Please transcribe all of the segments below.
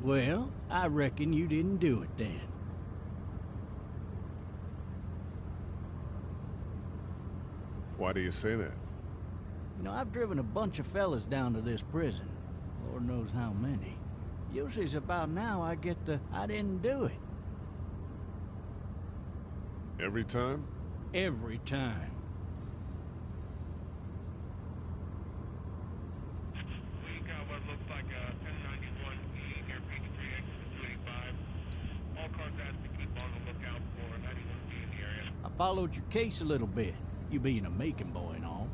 Well, I reckon you didn't do it then. Why do you say that? You know, I've driven a bunch of fellas down to this prison. Lord knows how many. Usually it's about now I get the, I didn't do it. Every time? Every time. We got what looks like a 1091E near Peachtree exit 285. All cars asked to keep on the lookout for 91B in the area. I followed your case a little bit, you being a Macon boy and all.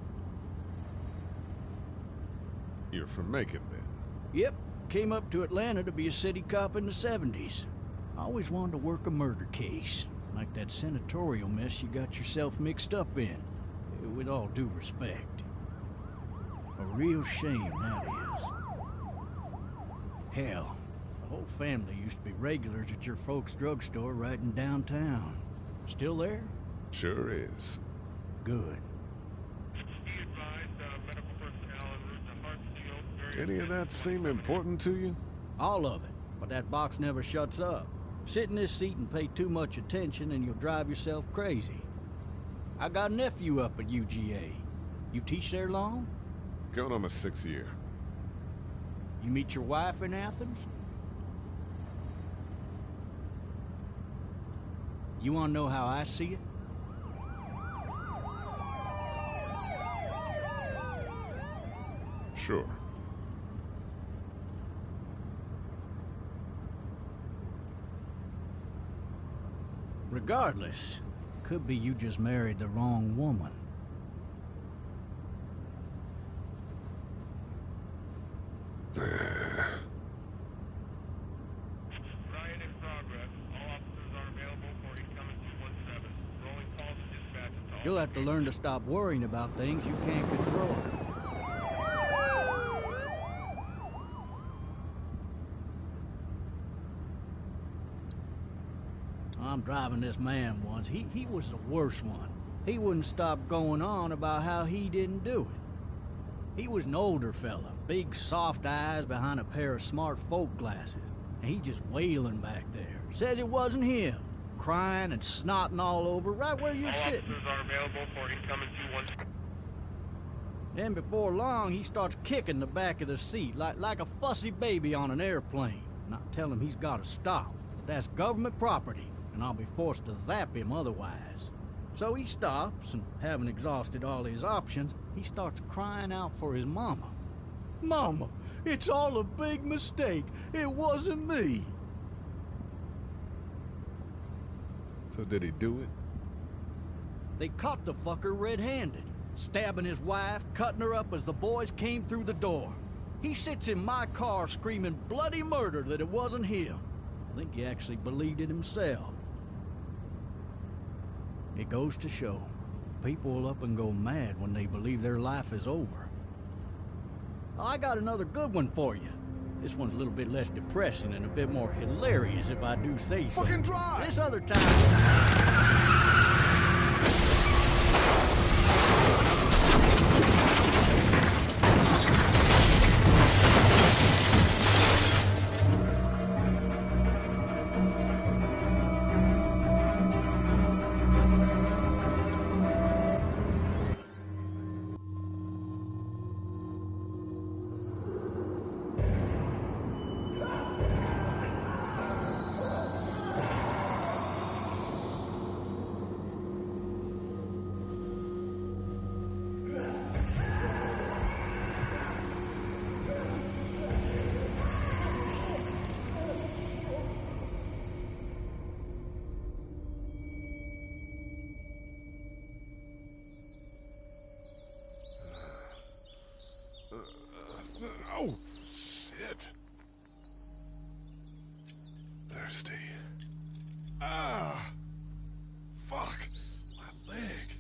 You're from Macon, then? Yep, came up to Atlanta to be a city cop in the 70s. I always wanted to work a murder case, like that senatorial mess you got yourself mixed up in, with all due respect. A real shame, that is. Hell, the whole family used to be regulars at your folks' drugstore right in downtown. Still there? Sure is. Good. Be advised, medical personnel en route to Hartsfield. Any of that seem important to you? All of it, but that box never shuts up. Sit in this seat and pay too much attention and you'll drive yourself crazy. I got a nephew up at UGA. You teach there long? Going on my 6th year. You meet your wife in Athens? You want to know how I see it? Sure. Regardless, could be you just married the wrong woman. Riot in progress. All officers are available for incoming 217. Rolling calls to dispatch. You'll have to learn to stop worrying about things you can't control. I'm driving this man once. He was the worst one. He wouldn't stop going on about how he didn't do it. He was an older fella, big soft eyes behind a pair of smart folk glasses. And he just wailing back there. Says it wasn't him. Crying and snotting all over right where you're All sitting. officers are available for incoming 217. Then before long, he starts kicking the back of the seat like a fussy baby on an airplane. And I tell him he's got to stop. But that's government property, and I'll be forced to zap him otherwise. So he stops, and having exhausted all his options, he starts crying out for his mama. Mama, it's all a big mistake. It wasn't me. So did he do it? They caught the fucker red-handed, stabbing his wife, cutting her up as the boys came through the door. He sits in my car screaming bloody murder that it wasn't him. I think he actually believed it himself. It goes to show, people will up and go mad when they believe their life is over. I got another good one for you. This one's a little bit less depressing and a bit more hilarious if I do say so. Fucking drive! This other time... Oh, shit. Thirsty. Ah! Fuck! My leg.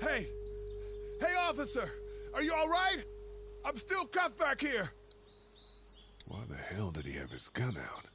Hey! Hey, officer! Are you all right? I'm still cuffed back here. Why the hell did he have his gun out?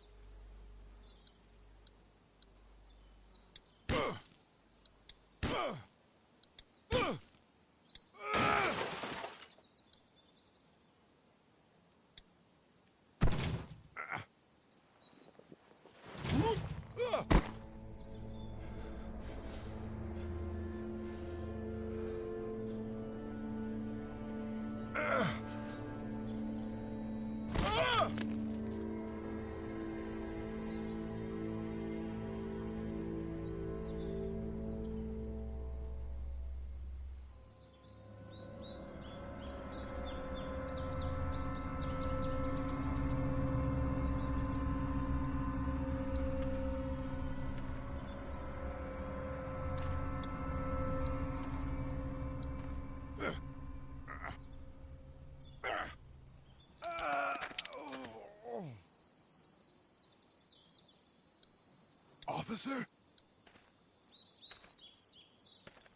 Officer?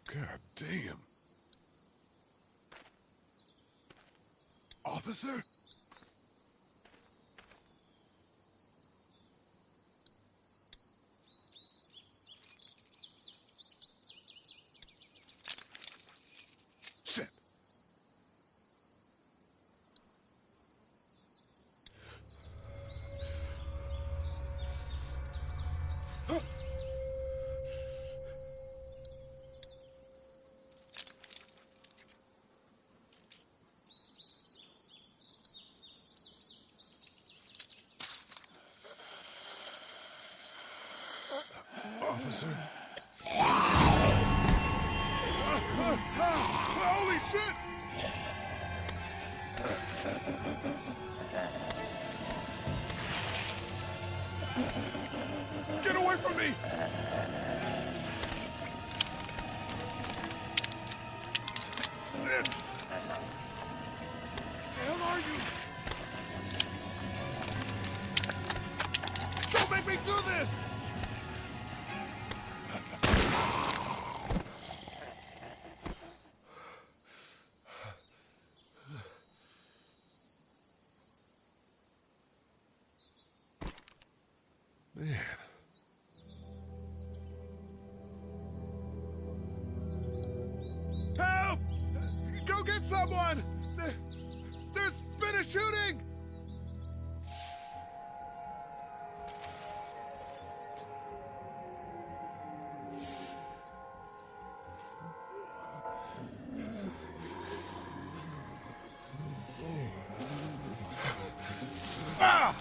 God damn. Officer? Shit. Officer? Holy shit! Get away from me! Shit! The hell are you? Don't make me do this! Man. Help! Go get someone! There's been a shooting! Ah!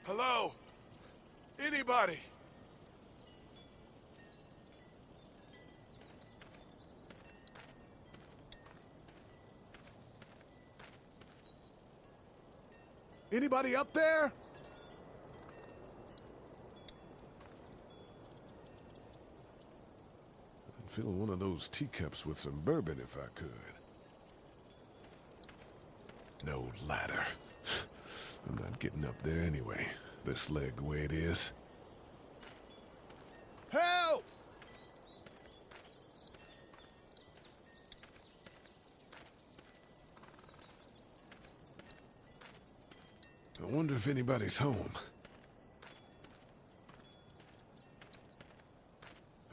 Hello? Anybody? Anybody up there? I'd fill one of those teacups with some bourbon if I could. No ladder. I'm not getting up there anyway. This leg the way it is. Help! I wonder if anybody's home.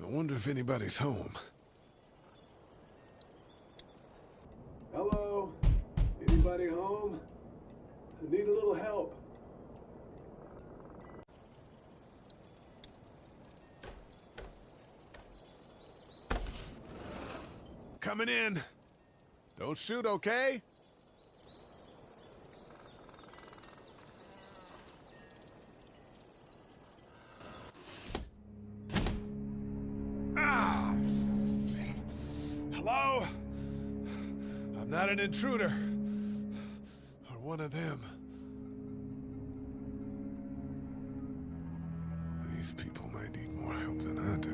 I wonder if anybody's home. Hello? Anybody home? I need a little help. Coming in. Don't shoot, okay? Ah! Hello? I'm not an intruder. Or one of them. These people might need more help than I do.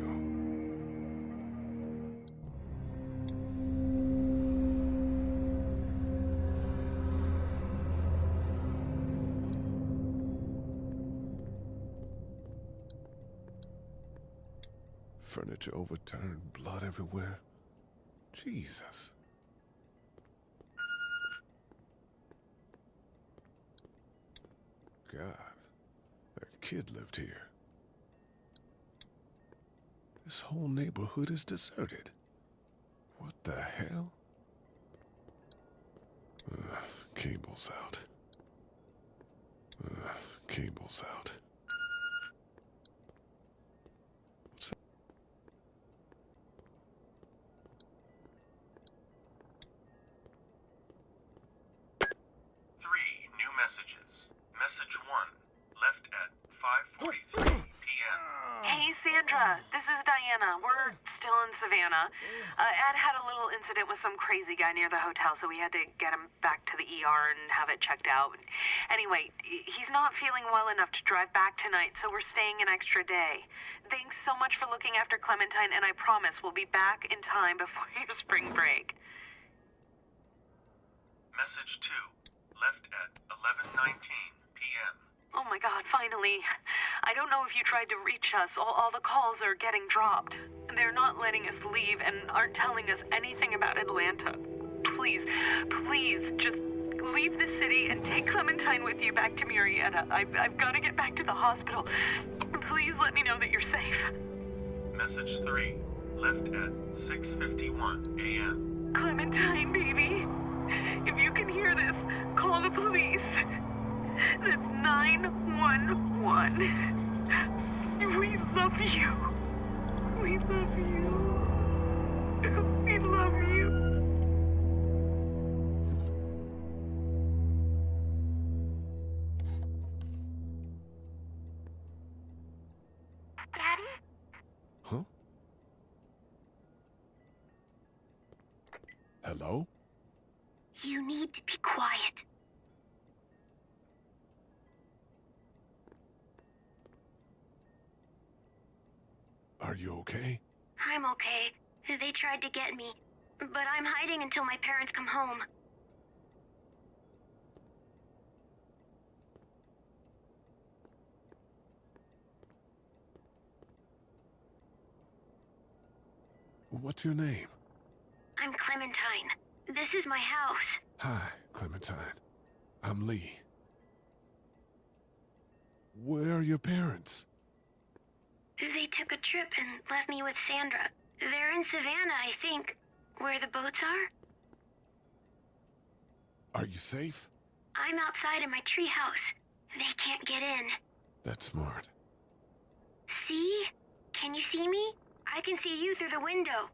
Furniture overturned, blood everywhere. Jesus. God, a kid lived here. This whole neighborhood is deserted. What the hell? Cable's out. Cable's out. What's that? Three new messages. Message 1, left at 5:43 p.m. Hey, Sandra. This is Diana. We're still in Savannah. Ed had a little incident with some crazy guy near the hotel, so we had to get him back to the ER and have it checked out. Anyway, he's not feeling well enough to drive back tonight, so we're staying an extra day. Thanks so much for looking after Clementine, and I promise we'll be back in time before your spring break. Message 2, left at 11:19 p.m. Oh my God, finally. I don't know if you tried to reach us. All the calls are getting dropped. They're not letting us leave and aren't telling us anything about Atlanta. Please, just leave the city and take Clementine with you back to Murrieta. I've got to get back to the hospital. Please let me know that you're safe. Message 3, left at 6:51 a.m. Clementine, baby. If you can hear this, call the police. That's 911. We love you. We love you. We love you. Daddy? Huh? Hello? You need to be quiet. Are you okay? I'm okay. They tried to get me, but I'm hiding until my parents come home. What's your name? I'm Clementine. This is my house. Hi, Clementine. I'm Lee. Where are your parents? They took a trip and left me with Sandra. They're in Savannah, I think, where the boats are. Are you safe? I'm outside in my treehouse. They can't get in. That's smart. See? Can you see me? I can see you through the window.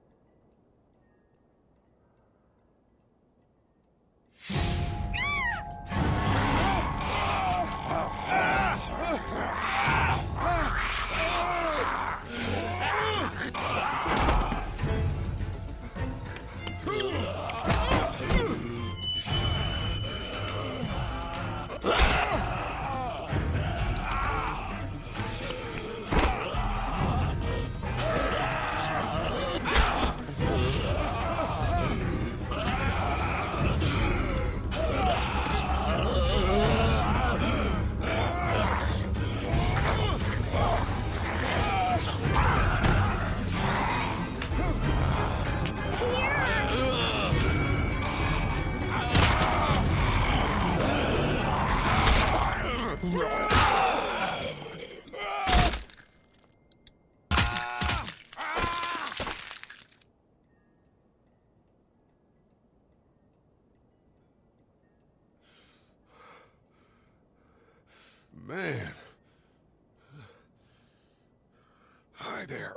Man. Hi there.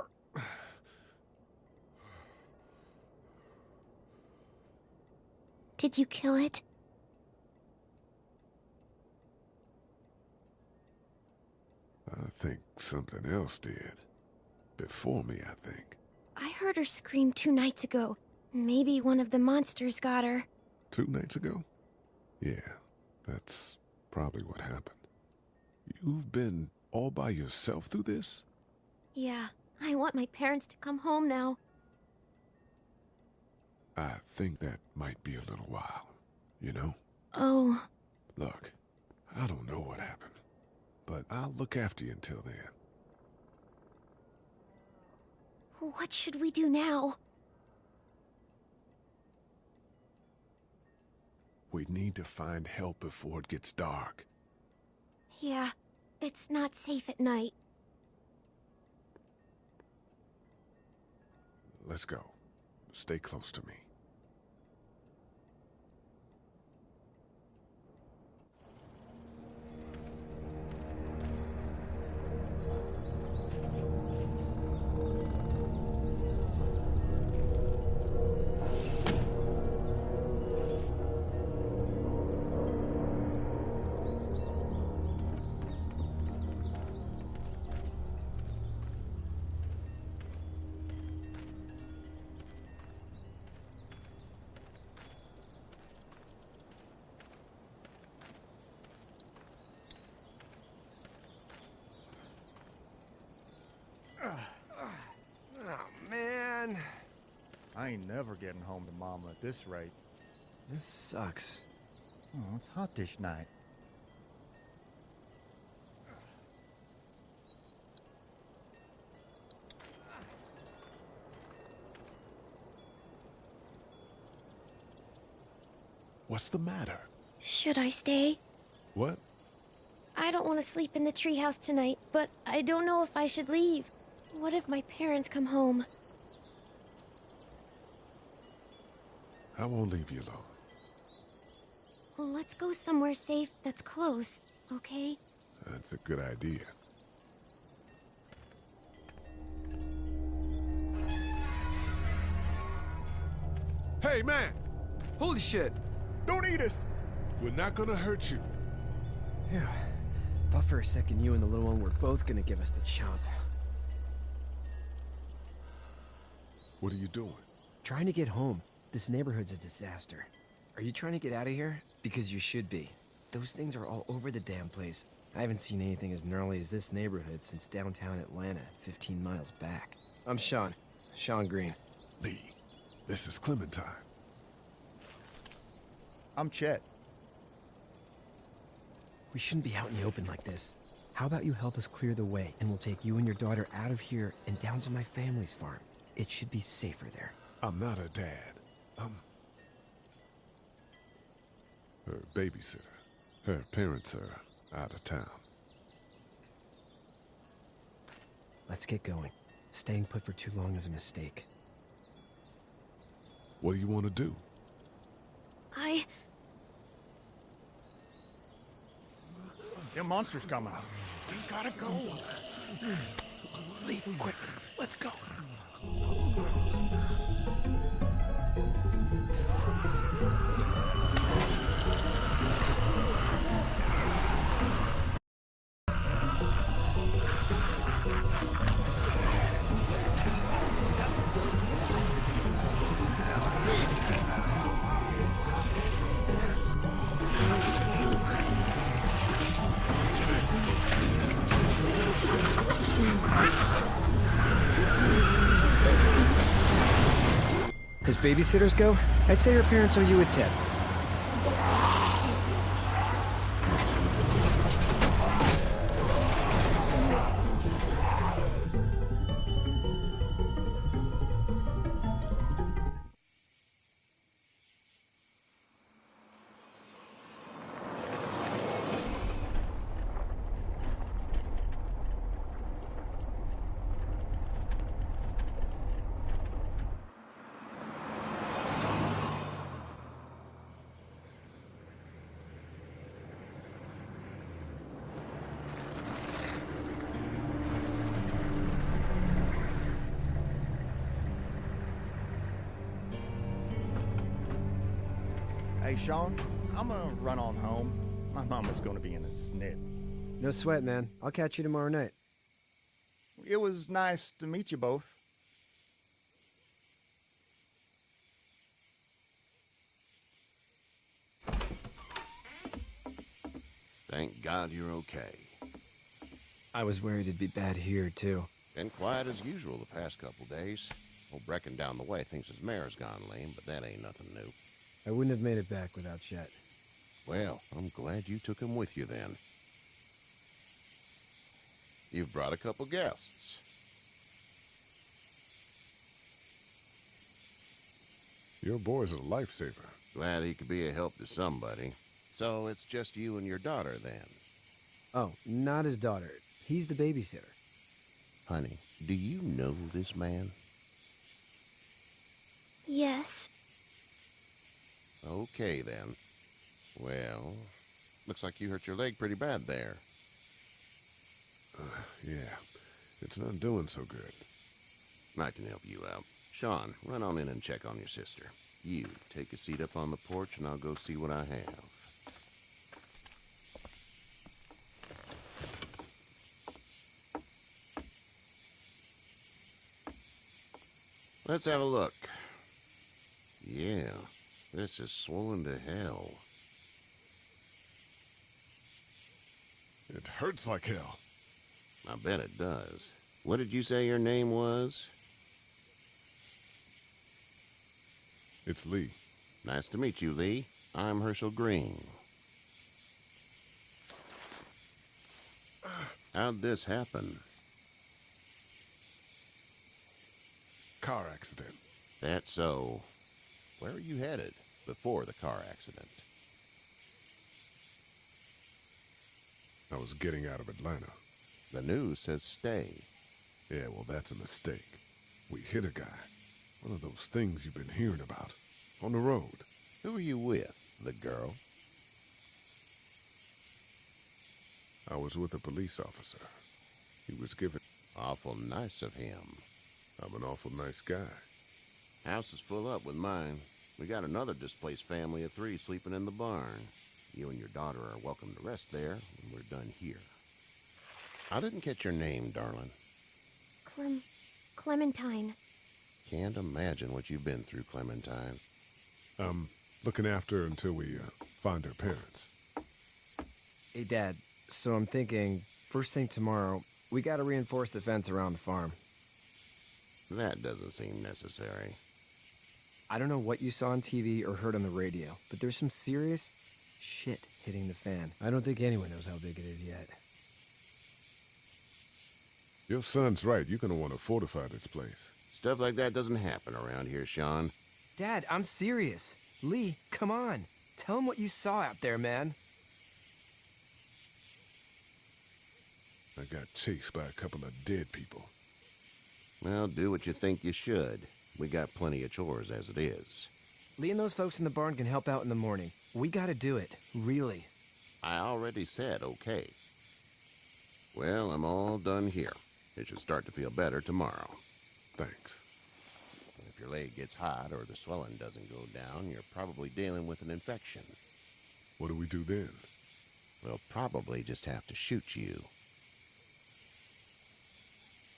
Did you kill it? I think something else did. Before me, I think. I heard her scream 2 nights ago. Maybe one of the monsters got her. 2 nights ago? Yeah, that's probably what happened. You've been all by yourself through this? Yeah, I want my parents to come home now. I think that might be a little while, you know? Oh. Look, I don't know what happened, but I'll look after you until then. What should we do now? We need to find help before it gets dark. Yeah, it's not safe at night. Let's go. Stay close to me. Man, I ain't never getting home to Mama at this rate. This sucks. Oh, it's hot dish night. What's the matter? Should I stay? What? I don't want to sleep in the treehouse tonight, but I don't know if I should leave. What if my parents come home? I won't leave you alone. Well, let's go somewhere safe that's close, okay? That's a good idea. Hey, man! Holy shit! Don't eat us! We're not gonna hurt you. Yeah. Thought for a second you and the little one were both gonna give us the chomp. What are you doing? Trying to get home. This neighborhood's a disaster. Are you trying to get out of here? Because you should be. Those things are all over the damn place. I haven't seen anything as gnarly as this neighborhood since downtown Atlanta, 15 miles back. I'm Sean. Sean Green. Lee, this is Clementine. I'm Chet. We shouldn't be out in the open like this. How about you help us clear the way, and we'll take you and your daughter out of here and down to my family's farm. It should be safer there. I'm not her dad. I'm her babysitter. Her parents are out of town. Let's get going. Staying put for too long is a mistake. What do you want to do? Them monsters coming. We gotta go. Leave quick. Let's go. As babysitters go, I'd say her parents owe you a tip. Hey, Sean, I'm gonna run on home. My mama's gonna be in a snit. No sweat, man. I'll catch you tomorrow night. It was nice to meet you both. Thank God you're okay. I was worried it'd be bad here, too. Been quiet as usual the past couple days. Old Brecken down the way thinks his mare's gone lame, but that ain't nothing new. I wouldn't have made it back without Chet. Well, I'm glad you took him with you then. You've brought a couple guests. Your boy's a lifesaver. Glad he could be a help to somebody. So it's just you and your daughter, then? Oh, not his daughter. He's the babysitter. Honey, do you know this man? Yes. Okay, then. Well, looks like you hurt your leg pretty bad there. Yeah. It's not doing so good. I can help you out. Sean, run on in and check on your sister. You, take a seat up on the porch and I'll go see what I have. Let's have a look. Yeah, this is swollen to hell. It hurts like hell. I bet it does. What did you say your name was? It's Lee. Nice to meet you, Lee. I'm Herschel Green. How'd this happen? Car accident. That's so. Where are you headed before the car accident? I was getting out of Atlanta. The news says stay. Yeah, well, that's a mistake. We hit a guy. One of those things you've been hearing about. On the road. Who are you with? The girl? I was with a police officer. He was given... Awful nice of him. I'm an awful nice guy. House is full up with mine. We got another displaced family of 3 sleeping in the barn. You and your daughter are welcome to rest there when we're done here. I didn't catch your name, darling. Clementine. Can't imagine what you've been through, Clementine. I'm looking after her until we find her parents. Hey, Dad. So I'm thinking, first thing tomorrow, we gotta reinforce the fence around the farm. That doesn't seem necessary. I don't know what you saw on TV or heard on the radio, but there's some serious shit hitting the fan. I don't think anyone knows how big it is yet. Your son's right. You're gonna want to fortify this place. Stuff like that doesn't happen around here, Sean. Dad, I'm serious. Lee, come on. Tell him what you saw out there, man. I got chased by a couple of dead people. Well, do what you think you should. We got plenty of chores as it is. Lee and those folks in the barn can help out in the morning. We gotta do it. Really. I already said okay. Well, I'm all done here. It should start to feel better tomorrow. Thanks. If your leg gets hot or the swelling doesn't go down, you're probably dealing with an infection. What do we do then? We'll probably just have to shoot you.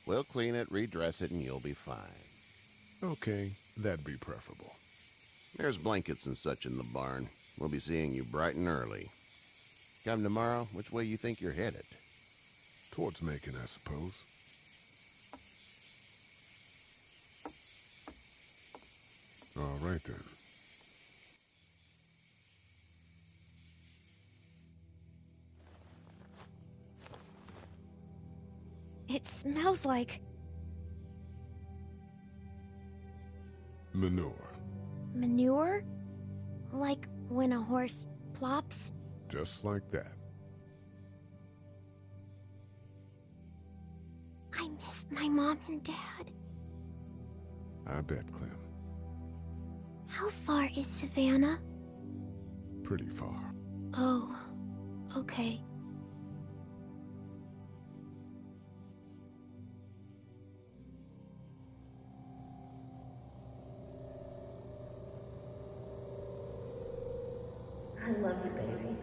We'll clean it, redress it, and you'll be fine. Okay, that'd be preferable. There's blankets and such in the barn. We'll be seeing you bright and early. Come tomorrow, which way you think you're headed? Towards Macon, I suppose. All right, then. It smells like... Manure. manure? Like when a horse plops? Just like that. I miss my mom and dad. I bet, Clem. How far is Savannah? Pretty far. Oh, okay. I love you, baby.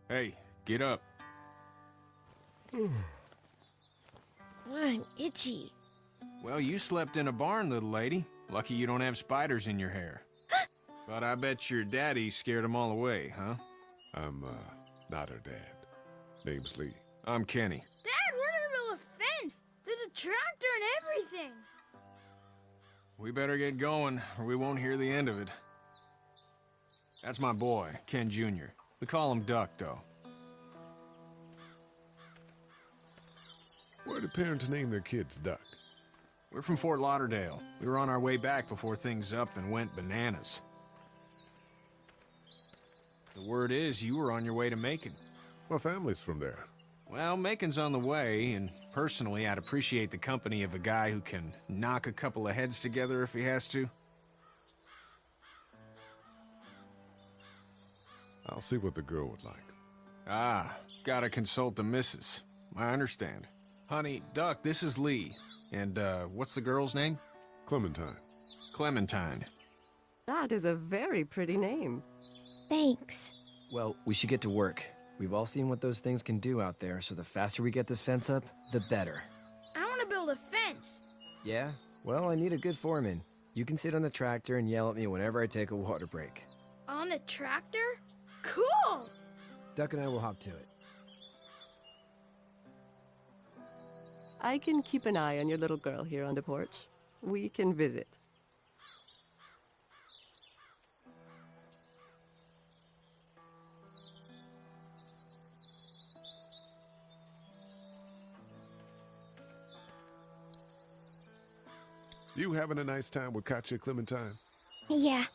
Hey, get up. I'm itchy. Well, you slept in a barn, little lady. Lucky you don't have spiders in your hair. But I bet your daddy scared them all away, huh? I'm, not her dad. Name's Lee. I'm Kenny. Dad, we're in the middle of a fence. There's a tractor and everything. We better get going, or we won't hear the end of it. That's my boy, Ken Jr. We call him Duck, though. Why do parents name their kids Duck? We're from Fort Lauderdale. We were on our way back before things up and went bananas. The word is you were on your way to Macon. My family's from there. Well, Macon's on the way, and personally, I'd appreciate the company of a guy who can knock a couple of heads together if he has to. I'll see what the girl would like. Ah, gotta consult the missus. I understand. Honey, Duck, this is Lee. And, what's the girl's name? Clementine. Clementine. That is a very pretty name. Thanks. Well, we should get to work. We've all seen what those things can do out there, so the faster we get this fence up, the better. I want to build a fence. Yeah? Well, I need a good foreman. You can sit on the tractor and yell at me whenever I take a water break. On the tractor? Cool! Duck and I will hop to it. I can keep an eye on your little girl here on the porch. We can visit. You having a nice time with Katya, Clementine? Yeah.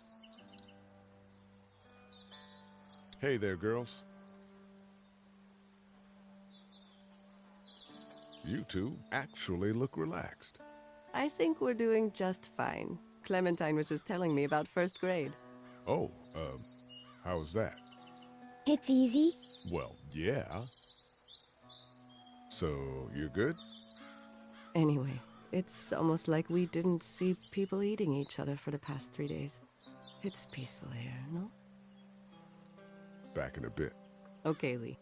Hey there, girls. You two actually look relaxed. I think we're doing just fine. Clementine was just telling me about first grade. Oh, how's that? It's easy. Well, yeah. So, you're good? Anyway, it's almost like we didn't see people eating each other for the past 3 days. It's peaceful here, no? Back in a bit. Okay, Lee.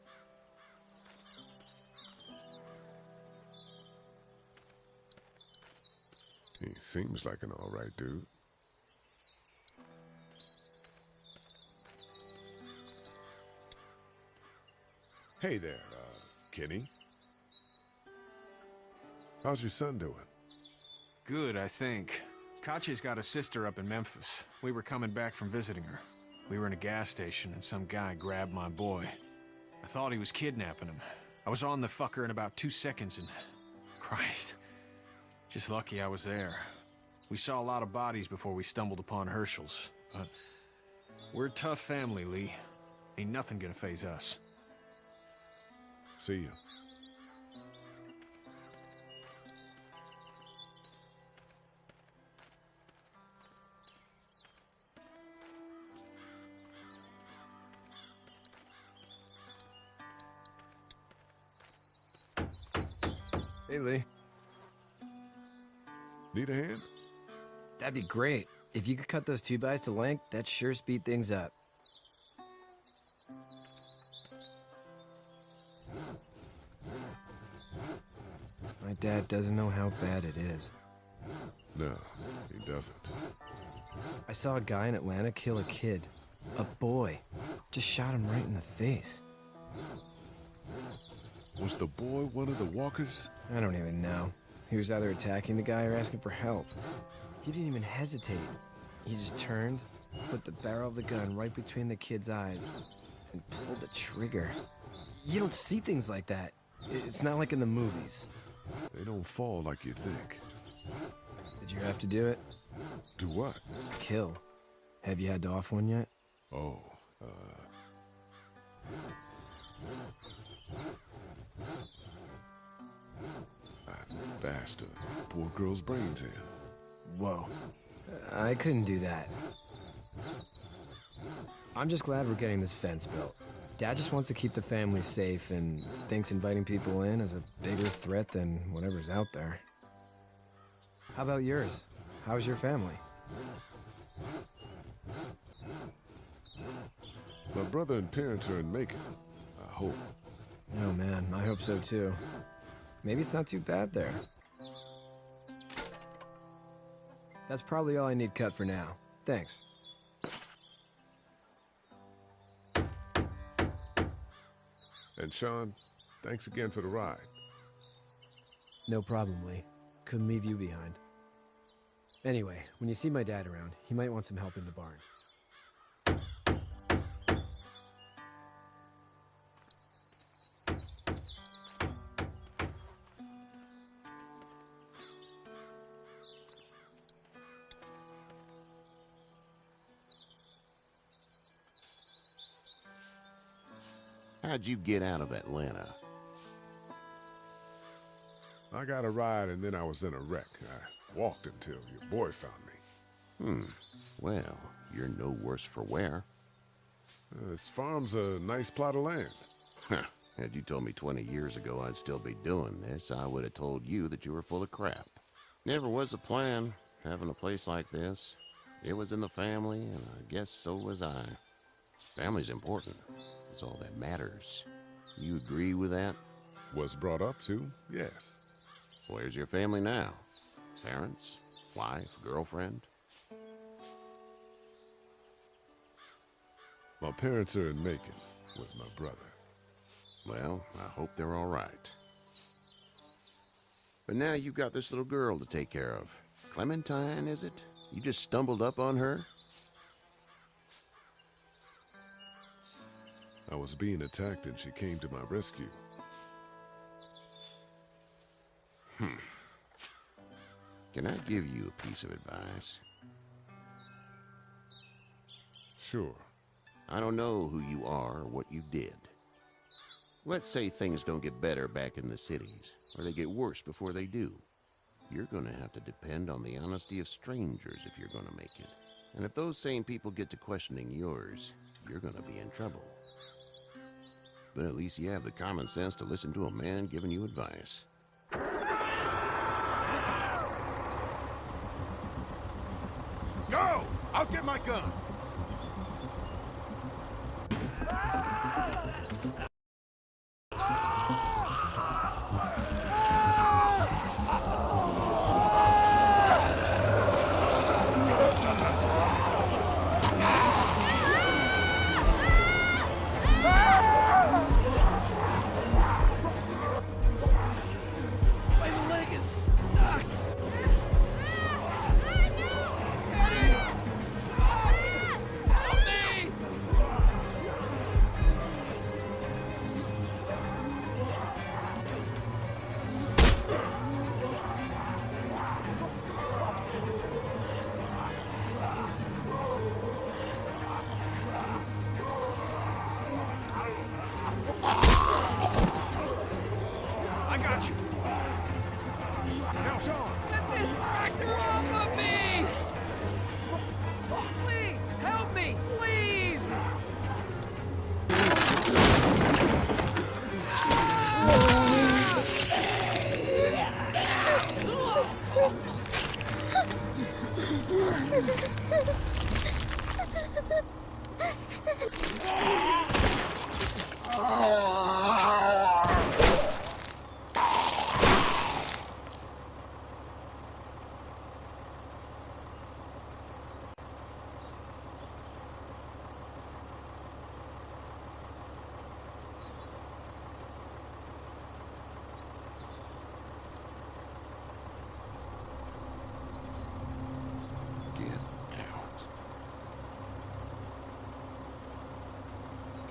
He seems like an alright dude. Hey there, Kenny. How's your son doing? Good, I think. Katya's got a sister up in Memphis. We were coming back from visiting her. We were in a gas station and some guy grabbed my boy. I thought he was kidnapping him. I was on the fucker in about 2 seconds and... Christ. Just lucky I was there. We saw a lot of bodies before we stumbled upon Hershel's, but... We're a tough family, Lee. Ain't nothing gonna faze us. See you. Hey, Lee. Need a hand? That'd be great. If you could cut those 2x to length, that'd sure speed things up. My dad doesn't know how bad it is. No, he doesn't. I saw a guy in Atlanta kill a kid. A boy. Just shot him right in the face. Was the boy one of the walkers? I don't even know. He was either attacking the guy or asking for help. He didn't even hesitate. He just turned, put the barrel of the gun right between the kid's eyes, and pulled the trigger. You don't see things like that. It's not like in the movies. They don't fall like you think. Did you have to do it? Do what? Kill. Have you had to off one yet? Oh, I bashed a poor girl's brains in. Whoa. I couldn't do that. I'm just glad we're getting this fence built. Dad just wants to keep the family safe and thinks inviting people in is a bigger threat than whatever's out there. How about yours? How's your family? My brother and parents are in Macon. I hope. Oh man, I hope so too. Maybe it's not too bad there. That's probably all I need cut for now. Thanks. And Sean, thanks again for the ride. No problem, Lee. Couldn't leave you behind. Anyway, when you see my dad around, he might want some help in the barn. How'd you get out of Atlanta? I got a ride and then I was in a wreck. I walked until your boy found me. Well, you're no worse for wear. This farm's a nice plot of land. Had you told me 20 years ago I'd still be doing this, I would have told you that you were full of crap. Never was a plan, having a place like this. It was in the family, and I guess so was I. Family's important. It's all that matters. You agree with that? Was brought up to, yes. Where's your family now? Parents? Wife? Girlfriend? My parents are in Macon with my brother. Well, I hope they're all right. But now you've got this little girl to take care of. Clementine, is it? You just stumbled up on her? I was being attacked and she came to my rescue. Can I give you a piece of advice? Sure. I don't know who you are or what you did. Let's say things don't get better back in the cities, or they get worse before they do. You're gonna have to depend on the honesty of strangers if you're gonna make it. And if those same people get to questioning yours, you're gonna be in trouble. But at least you have the common sense to listen to a man giving you advice. Go! I'll get my gun!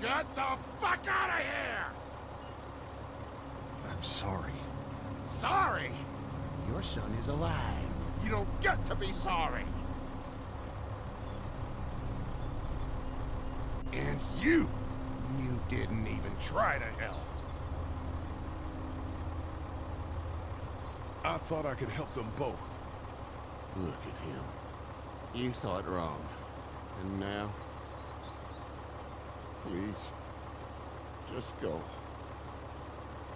Get the fuck out of here! I'm sorry. Sorry? Your son is alive. You don't get to be sorry. And you didn't even try to help. I thought I could help them both. Look at him. You thought wrong. And now? Please, just go.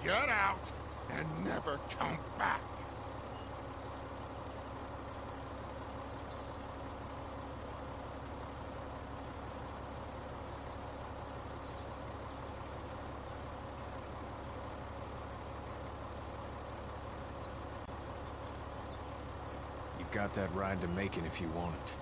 Get out and never come back. You've got that ride to Macon if you want it.